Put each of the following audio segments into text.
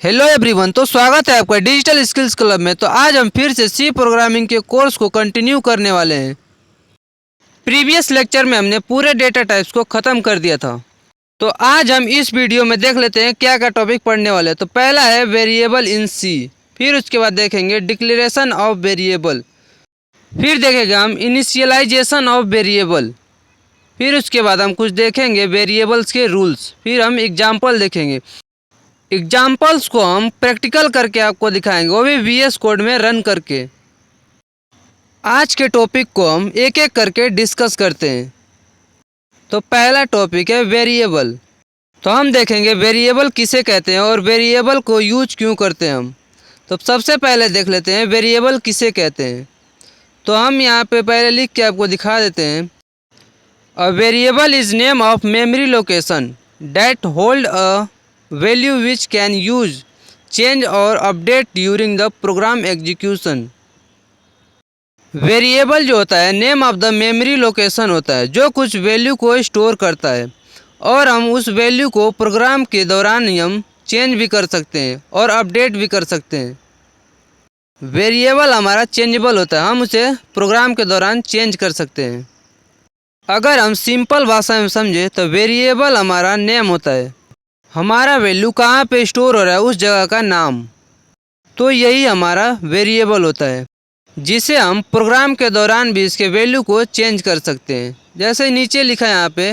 Hello everyone, तो स्वागत है आपका डिजिटल स्किल्स क्लब में। तो आज हम फिर से सी प्रोग्रामिंग के कोर्स को कंटिन्यू करने वाले हैं। प्रीवियस लेक्चर में हमने पूरे डेटा टाइप्स को ख़त्म कर दिया था। तो आज हम इस वीडियो में देख लेते हैं क्या क्या टॉपिक पढ़ने वाले हैं। तो पहला है वेरिएबल इन सी, फिर उसके बाद देखेंगे डिक्लेरेशन ऑफ वेरिएबल, फिर देखेंगे हम इनिशियलाइजेशन ऑफ वेरिएबल, फिर उसके बाद हम कुछ देखेंगे वेरिएबल्स के रूल्स, फिर हम एग्जाम्पल देखेंगे। एग्जाम्पल्स को हम प्रैक्टिकल करके आपको दिखाएंगे, वो भी वीएस कोड में रन करके। आज के टॉपिक को हम एक एक करके डिस्कस करते हैं। तो पहला टॉपिक है वेरिएबल। तो हम देखेंगे वेरिएबल किसे कहते हैं और वेरिएबल को यूज क्यों करते हैं हम। तो सबसे पहले देख लेते हैं वेरिएबल किसे कहते हैं। तो हम यहाँ पे पहले लिख के आपको दिखा देते हैं। A variable is name of memory location that hold a value which can use change और update during the program execution. Variable जो होता है name of the memory location होता है, जो कुछ वैल्यू को स्टोर करता है और हम उस वैल्यू को प्रोग्राम के दौरान ही हम चेंज भी कर सकते हैं और अपडेट भी कर सकते हैं। वेरिएबल हमारा चेंजेबल होता है, हम उसे प्रोग्राम के दौरान चेंज कर सकते हैं। अगर हम सिंपल भाषा में समझे तो वेरिएबल हमारा नेम होता है, हमारा वैल्यू कहाँ पे स्टोर हो रहा है उस जगह का नाम। तो यही हमारा वेरिएबल होता है, जिसे हम प्रोग्राम के दौरान भी इसके वैल्यू को चेंज कर सकते हैं। जैसे नीचे लिखा है यहाँ पे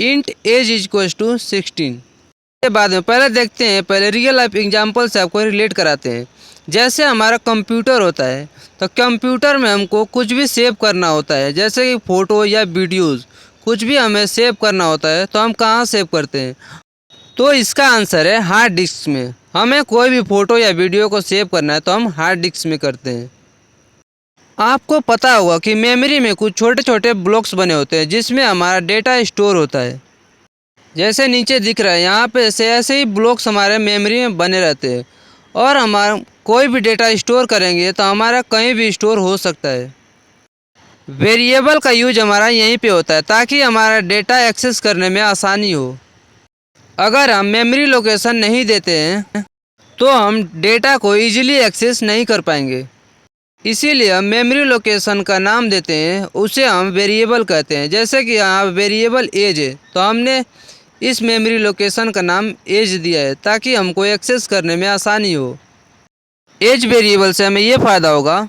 int age is equals to 16। के बाद में पहले देखते हैं, पहले रियल लाइफ एग्जांपल से आपको रिलेट कराते हैं। जैसे हमारा कंप्यूटर होता है, तो कंप्यूटर में हमको कुछ भी सेव करना होता है, जैसे कि फ़ोटो या वीडियोज़ कुछ भी हमें सेव करना होता है, तो हम कहाँ सेव करते हैं। तो इसका आंसर है हार्ड डिस्क में। हमें कोई भी फ़ोटो या वीडियो को सेव करना है तो हम हार्ड डिस्क में करते हैं। आपको पता होगा कि मेमोरी में कुछ छोटे छोटे ब्लॉक्स बने होते हैं जिसमें हमारा डेटा स्टोर होता है। जैसे नीचे दिख रहा है यहाँ पे ऐसे ही ब्लॉक्स हमारे मेमोरी में बने रहते हैं और हमारा कोई भी डेटा स्टोर करेंगे तो हमारा कहीं भी स्टोर हो सकता है। वेरिएबल का यूज हमारा यहीं पे होता है ताकि हमारा डेटा एक्सेस करने में आसानी हो। अगर हम मेमोरी लोकेशन नहीं देते हैं तो हम डेटा को इजीली एक्सेस नहीं कर पाएंगे, इसीलिए हम मेमोरी लोकेशन का नाम देते हैं, उसे हम वेरिएबल कहते हैं। जैसे कि यहाँ वेरिएबल एज है, तो हमने इस मेमोरी लोकेशन का नाम एज दिया है ताकि हमको एक्सेस करने में आसानी हो। एज वेरिएबल से हमें ये फ़ायदा होगा,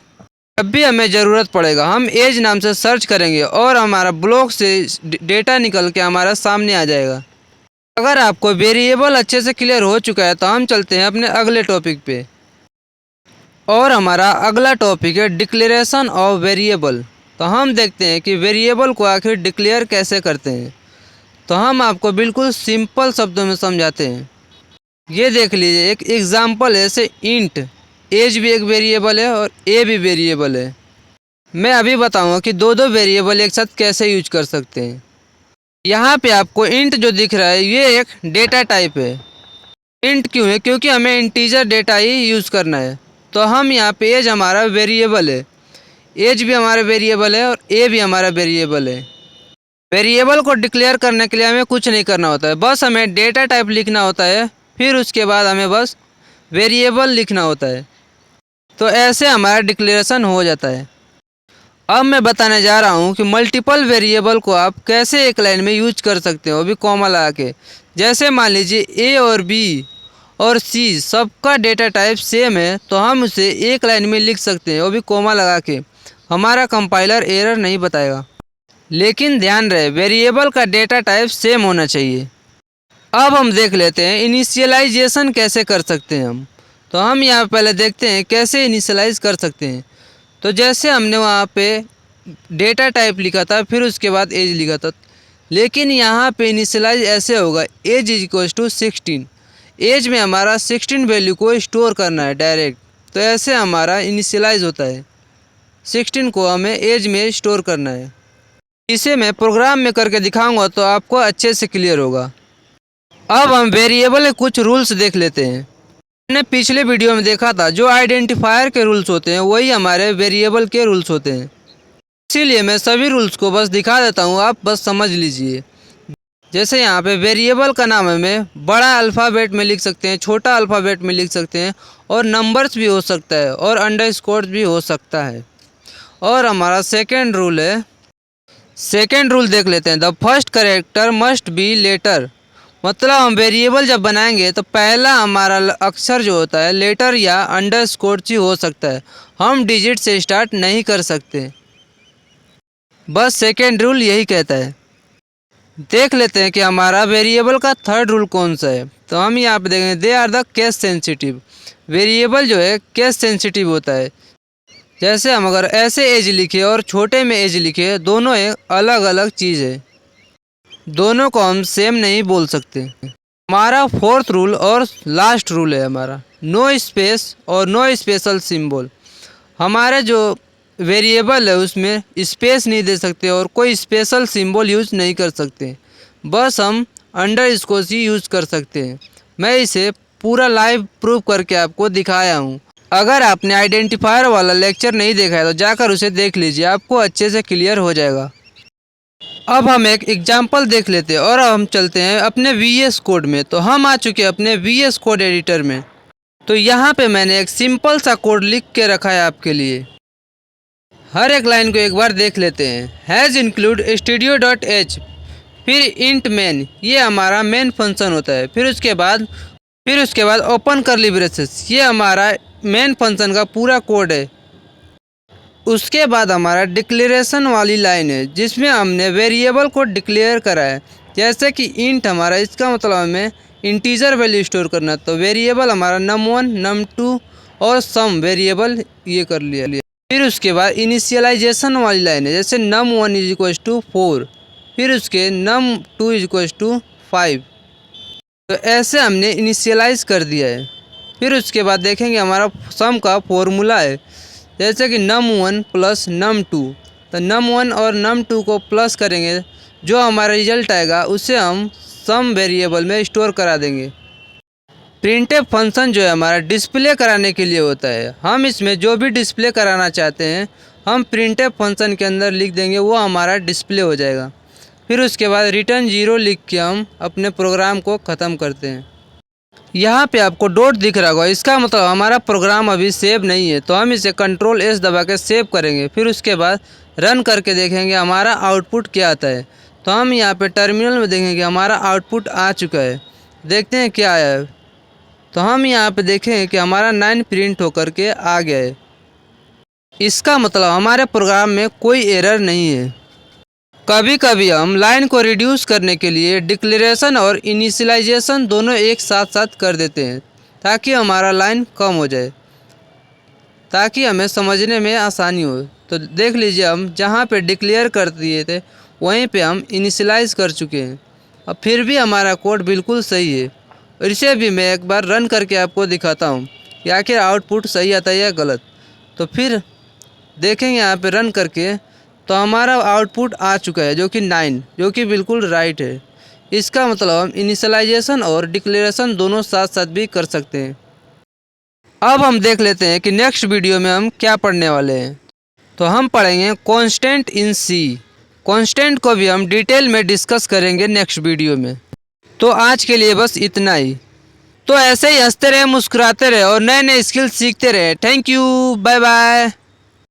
जब भी हमें ज़रूरत पड़ेगा हम एज नाम से सर्च करेंगे और हमारा ब्लॉक से डेटा निकल के हमारा सामने आ जाएगा। अगर आपको वेरिएबल अच्छे से क्लियर हो चुका है तो हम चलते हैं अपने अगले टॉपिक पे। और हमारा अगला टॉपिक है डिक्लेरेशन ऑफ वेरिएबल। तो हम देखते हैं कि वेरिएबल को आखिर डिक्लेयर कैसे करते हैं। तो हम आपको बिल्कुल सिंपल शब्दों में समझाते हैं। ये देख लीजिए, एक एग्जांपल है, जैसे इंट एज भी एक वेरिएबल है और ए भी वेरिएबल है। मैं अभी बताऊंगा कि दो दो वेरिएबल एक साथ कैसे यूज कर सकते हैं। यहाँ पे आपको इंट जो दिख रहा है ये एक डेटा टाइप है। इंट क्यों है? क्योंकि हमें इंटीजर डेटा ही यूज़ करना है। तो हम यहाँ पे एज हमारा वेरिएबल है, एज भी हमारा वेरिएबल है और ए भी हमारा वेरिएबल है। वेरिएबल को डिक्लेयर करने के लिए हमें कुछ नहीं करना होता है, बस हमें डेटा टाइप लिखना होता है, फिर उसके बाद हमें बस वेरिएबल लिखना होता है। तो ऐसे हमारा डिक्लेरेशन हो जाता है। अब मैं बताने जा रहा हूँ कि मल्टीपल वेरिएबल को आप कैसे एक लाइन में यूज कर सकते हो, वो भी कॉमा लगा के। जैसे मान लीजिए ए और बी और सी सबका डेटा टाइप सेम है, तो हम उसे एक लाइन में लिख सकते हैं, वो भी कॉमा लगा के। हमारा कंपाइलर एरर नहीं बताएगा। लेकिन ध्यान रहे वेरिएबल का डेटा टाइप सेम होना चाहिए। अब हम देख लेते हैं इनिशियलाइजेशन कैसे कर सकते हैं हम। तो हम यहाँ पहले देखते हैं कैसे इनिशियलाइज कर सकते हैं। तो जैसे हमने वहाँ पे डेटा टाइप लिखा था, फिर उसके बाद एज लिखा था, लेकिन यहाँ पे इनिशियलाइज ऐसे होगा age is equals to 16। Age में हमारा 16 वैल्यू को स्टोर करना है डायरेक्ट, तो ऐसे हमारा इनिशियलाइज होता है। 16 को हमें एज में स्टोर करना है। इसे मैं प्रोग्राम में करके दिखाऊंगा तो आपको अच्छे से क्लियर होगा। अब हम वेरिएबल के कुछ रूल्स देख लेते हैं। हमने पिछले वीडियो में देखा था जो आइडेंटिफायर के रूल्स होते हैं वही हमारे वेरिएबल के रूल्स होते हैं। इसीलिए मैं सभी रूल्स को बस दिखा देता हूँ, आप बस समझ लीजिए। जैसे यहाँ पे वेरिएबल का नाम हमें बड़ा अल्फ़ाबेट में लिख सकते हैं, छोटा अल्फ़ाबेट में लिख सकते हैं, और नंबर्स भी हो सकता है और अंडरस्कोर भी हो सकता है। और हमारा सेकेंड रूल है, सेकेंड रूल देख लेते हैं। The first character must be letter. मतलब हम वेरिएबल जब बनाएंगे तो पहला हमारा अक्षर जो होता है लेटर या अंडरस्कोर ही हो सकता है, हम डिजिट से स्टार्ट नहीं कर सकते। बस सेकेंड रूल यही कहता है। देख लेते हैं कि हमारा वेरिएबल का थर्ड रूल कौन सा है। तो हम यहाँ पे देखेंगे they are the case sensitive. Variable जो है केस सेंसिटिव होता है। जैसे हम अगर ऐसे एज लिखे और छोटे में एज लिखे, दोनों एक अलग अलग चीज़ है, दोनों को हम सेम नहीं बोल सकते। हमारा फोर्थ रूल और लास्ट रूल है हमारा नो स्पेस और नो स्पेशल सिंबल। हमारे जो वेरिएबल है उसमें स्पेस नहीं दे सकते और कोई स्पेशल सिंबल यूज़ नहीं कर सकते, बस हम अंडरस्कोर ही यूज़ कर सकते हैं। मैं इसे पूरा लाइव प्रूव करके आपको दिखाया हूँ। अगर आपने आइडेंटिफायर वाला लेक्चर नहीं देखा है तो जाकर उसे देख लीजिए, आपको अच्छे से क्लियर हो जाएगा। अब हम एक एग्जाम्पल देख लेते हैं और हम चलते हैं अपने VS कोड में। तो हम आ चुके हैं अपने VS कोड एडिटर में। तो यहाँ पे मैंने एक सिंपल सा कोड लिख के रखा है आपके लिए। हर एक लाइन को एक बार देख लेते हैं। हैज़ इंक्लूड studio.h, फिर इंट मेन, ये हमारा मेन फंक्शन होता है। फिर उसके बाद ओपन करली ब्रेसेस, ये हमारा मेन फंक्शन का पूरा कोड है। उसके बाद हमारा डिक्लेरेशन वाली लाइन है जिसमें हमने वेरिएबल को डिक्लेयर करा है। जैसे कि इंट हमारा, इसका मतलब हमें इंटीजर वैल्यू स्टोर करना। तो वेरिएबल हमारा num1 num2 और सम वेरिएबल ये कर लिया। फिर उसके बाद इनिशियलाइजेशन वाली लाइन है, जैसे num1 = 4, फिर उसके num2 = 5। तो ऐसे हमने इनिशियलाइज कर दिया है। फिर उसके बाद देखेंगे हमारा सम का फॉर्मूला है, जैसे कि num1 + num2। तो num1 और num2 को प्लस करेंगे, जो हमारा रिजल्ट आएगा उसे हम सम वेरिएबल में स्टोर करा देंगे। प्रिंटफ फंक्शन जो है हमारा डिस्प्ले कराने के लिए होता है। हम इसमें जो भी डिस्प्ले कराना चाहते हैं हम प्रिंटफ फंक्शन के अंदर लिख देंगे, वो हमारा डिस्प्ले हो जाएगा। फिर उसके बाद रिटर्न 0 लिख के हम अपने प्रोग्राम को ख़त्म करते हैं। यहाँ पे आपको डॉट दिख रहा होगा, इसका मतलब हमारा प्रोग्राम अभी सेव नहीं है। तो हम इसे Ctrl+S दबा के सेव करेंगे। फिर उसके बाद रन करके देखेंगे हमारा आउटपुट क्या आता है। तो हम यहाँ पे टर्मिनल में देखेंगे हमारा आउटपुट आ चुका है। देखते हैं क्या आया है। तो हम यहाँ पे देखें कि हमारा 9 प्रिंट होकर के आ गया है। इसका मतलब हमारे प्रोग्राम में कोई एरर नहीं है। कभी कभी हम लाइन को रिड्यूस करने के लिए डिक्लेरेशन और इनिशियलाइजेशन दोनों एक साथ साथ कर देते हैं, ताकि हमारा लाइन कम हो जाए, ताकि हमें समझने में आसानी हो। तो देख लीजिए, हम जहाँ पे डिक्लेयर कर दिए थे वहीं पे हम इनिशियलाइज कर चुके हैं। अब फिर भी हमारा कोड बिल्कुल सही है। और इसे भी मैं एक बार रन करके आपको दिखाता हूँ कि आखिर आउटपुट सही आता है या गलत। तो फिर देखेंगे यहाँ पे रन करके, तो हमारा आउटपुट आ चुका है जो कि 9, जो कि बिल्कुल राइट है। इसका मतलब हम इनिशियलाइजेशन और डिक्लेरेशन दोनों साथ साथ भी कर सकते हैं। अब हम देख लेते हैं कि नेक्स्ट वीडियो में हम क्या पढ़ने वाले हैं। तो हम पढ़ेंगे कांस्टेंट इन सी। कांस्टेंट को भी हम डिटेल में डिस्कस करेंगे नेक्स्ट वीडियो में। तो आज के लिए बस इतना ही। तो ऐसे ही हंसते रहे, मुस्कुराते रहे और नए नए स्किल्स सीखते रहे। Thank you, bye bye.